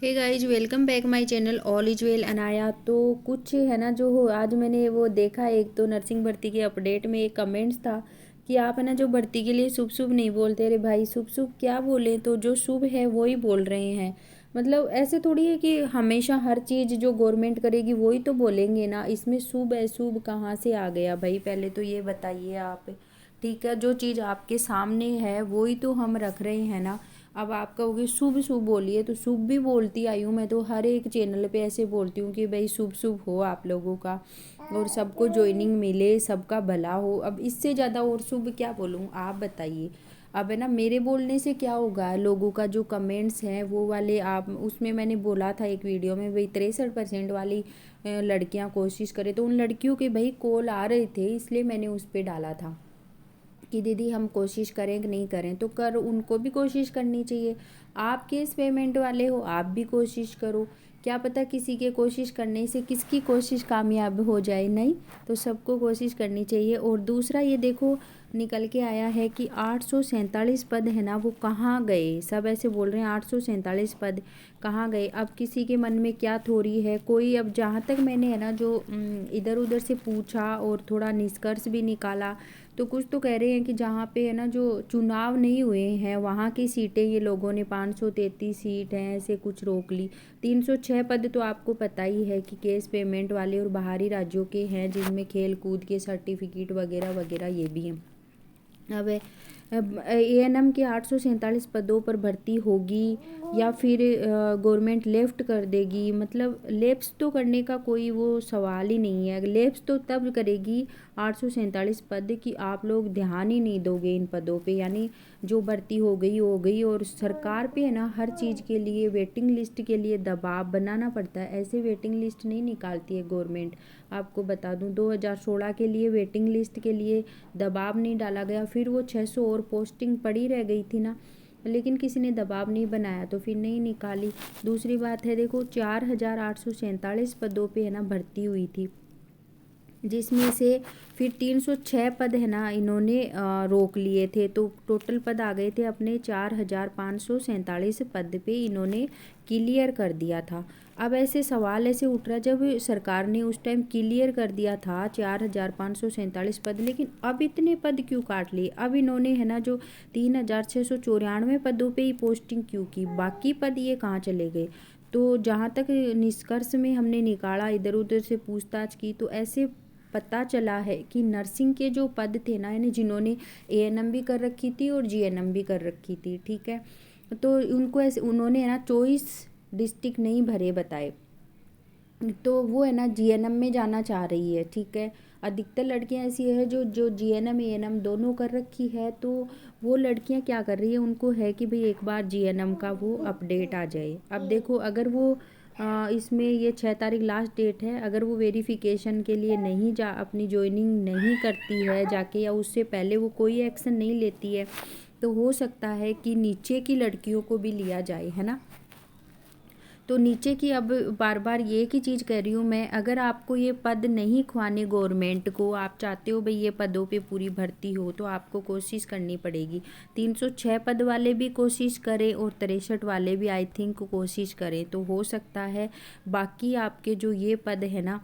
Hey guys, welcome back my channel all is well Anaya. तो कुछ है ना जो हो आज मैंने वो देखा, एक तो नर्सिंग भर्ती के अपडेट में एक कमेंट्स था कि आप है ना जो भर्ती के लिए शुभ शुभ नहीं बोलते। अरे भाई, शुभ शुभ क्या बोले, तो जो शुभ है वो ही बोल रहे हैं। मतलब ऐसे थोड़ी है कि हमेशा हर चीज़ जो गवर्नमेंट करेगी वही तो बोलेंगे ना। इसमें शुभ अशुभ कहाँ से आ गया भाई, पहले तो ये बताइए आप। ठीक है, जो चीज़ आपके सामने है वही तो हम रख रहे हैं ना। अब आप कहोगे शुभ शुभ बोलिए, तो शुभ भी बोलती आई हूँ मैं, तो हर एक चैनल पे ऐसे बोलती हूँ कि भाई शुभ शुभ हो आप लोगों का और सबको ज्वाइनिंग मिले, सबका भला हो। अब इससे ज़्यादा और शुभ क्या बोलूँ, आप बताइए। अब है ना, मेरे बोलने से क्या होगा, लोगों का जो कमेंट्स हैं वो वाले आप उसमें मैंने बोला था एक वीडियो में भाई 63% वाली लड़कियां कोशिश करें, तो उन लड़कियों के भाई कॉल आ रहे थे, इसलिए मैंने उस पर डाला था कि दीदी हम कोशिश करें कि नहीं करें, तो कर उनको भी कोशिश करनी चाहिए। आप केस पेमेंट वाले हो, आप भी कोशिश करो। क्या पता किसी के कोशिश करने से किसकी कोशिश कामयाब हो जाए, नहीं तो सबको कोशिश करनी चाहिए। और दूसरा ये देखो, निकल के आया है कि 847 पद है ना, वो कहाँ गए। सब ऐसे बोल रहे हैं 847 पद कहाँ गए। अब किसी के मन में क्या थोड़ी है कोई, अब जहाँ तक मैंने है ना जो इधर उधर से पूछा और थोड़ा निष्कर्ष भी निकाला, तो कुछ तो कह रहे हैं कि जहाँ पे है ना जो चुनाव नहीं हुए हैं वहाँ की सीटें ये लोगों ने 533 सीट हैं ऐसे कुछ रोक ली। 306 पद तो आपको पता ही है कि केस पेमेंट वाले और बाहरी राज्यों के हैं, जिनमें खेल कूद के सर्टिफिकेट वगैरह वगैरह ये भी हैं। अब एएनएम के 847 पदों पर भर्ती होगी या फिर गवर्नमेंट लेफ्ट कर देगी। मतलब लेप्स तो करने का कोई वो सवाल ही नहीं है। लेप्स तो तब करेगी 847 पद कि आप लोग ध्यान ही नहीं दोगे इन पदों पे, यानी जो भर्ती हो गई। और सरकार पे है ना हर चीज़ के लिए वेटिंग लिस्ट के लिए दबाव बनाना पड़ता है। ऐसे वेटिंग लिस्ट नहीं निकालती है गवर्नमेंट। आपको बता दूं 2016 के लिए वेटिंग लिस्ट के लिए दबाव नहीं डाला गया, फिर वो 600 और पोस्टिंग पड़ी रह गई थी ना, लेकिन किसी ने दबाव नहीं बनाया तो फिर नहीं निकाली। दूसरी बात है, देखो 4847 पदों पे है ना भर्ती हुई थी, जिसमें से फिर 306 पद है ना इन्होंने रोक लिए थे, तो टोटल पद आ गए थे अपने 4547 पद पे इन्होंने क्लियर कर दिया था। अब ऐसे सवाल ऐसे उठ रहा, जब सरकार ने उस टाइम क्लियर कर दिया था 4547 पद, लेकिन अब इतने पद क्यों काट लिए। अब इन्होंने है ना जो 3694 पदों पे ही पोस्टिंग क्यों की, बाकी पद ये कहाँ चले गए। तो जहाँ तक निष्कर्ष में हमने निकाला, इधर उधर से पूछताछ की, तो ऐसे पता चला है कि नर्सिंग के जो पद थे ना, यानी जिन्होंने एएनएम भी कर रखी थी और जीएनएम भी कर रखी थी, ठीक है, तो उनको ऐसे उन्होंने है ना चॉइस डिस्ट्रिक्ट नहीं भरे बताए, तो वो है ना जीएनएम में जाना चाह रही है, ठीक है। अधिकतर लड़कियां ऐसी है जो जो जीएनएम एएनएम दोनों कर रखी है, तो वो लड़कियां क्या कर रही है, उनको है कि भाई एक बार जीएनएम का वो अपडेट आ जाए। अब देखो अगर वो इसमें ये 6 तारीख लास्ट डेट है, अगर वो वेरिफिकेशन के लिए नहीं जा अपनी ज्वाइनिंग नहीं करती है जाके, या उससे पहले वो कोई एक्शन नहीं लेती है, तो हो सकता है कि नीचे की लड़कियों को भी लिया जाए, है ना। तो नीचे की, अब बार बार ये एक ही चीज़ कह रही हूँ मैं, अगर आपको ये पद नहीं खुआने गवर्नमेंट को, आप चाहते हो भाई ये पदों पे पूरी भर्ती हो, तो आपको कोशिश करनी पड़ेगी। 306 पद वाले भी कोशिश करें और 63 वाले भी आई थिंक कोशिश करें, तो हो सकता है बाकी आपके जो ये पद है ना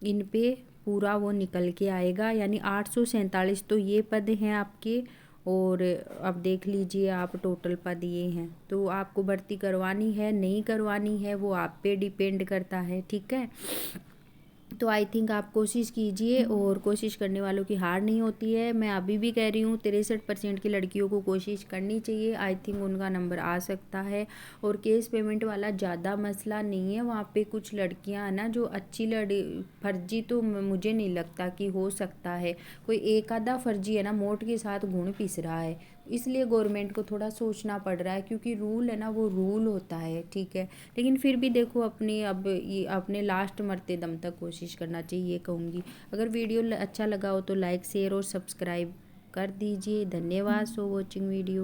इन पे पूरा वो निकल के आएगा। यानी 847 तो ये पद हैं आपके, और अब देख लीजिए आप टोटल पद ये हैं। तो आपको भर्ती करवानी है नहीं करवानी है वो आप पे डिपेंड करता है, ठीक है। तो आई थिंक आप कोशिश कीजिए, और कोशिश करने वालों की हार नहीं होती है। मैं अभी भी कह रही हूँ 63% की लड़कियों को कोशिश करनी चाहिए, आई थिंक उनका नंबर आ सकता है। और केस पेमेंट वाला ज़्यादा मसला नहीं है, वहाँ पे कुछ लड़कियाँ हैं ना जो अच्छी फर्जी, तो मुझे नहीं लगता कि हो सकता है कोई एक आधा फर्जी है ना मोट के साथ गुण पिस रहा है, इसलिए गवर्नमेंट को थोड़ा सोचना पड़ रहा है, क्योंकि रूल है ना वो रूल होता है, ठीक है। लेकिन फिर भी देखो अपनी अब ये अपने लास्ट मरते दम तक कोशिश करना चाहिए, ये कहूँगी। अगर वीडियो अच्छा लगा हो तो लाइक शेयर और सब्सक्राइब कर दीजिए। धन्यवाद फॉर वॉचिंग वीडियो।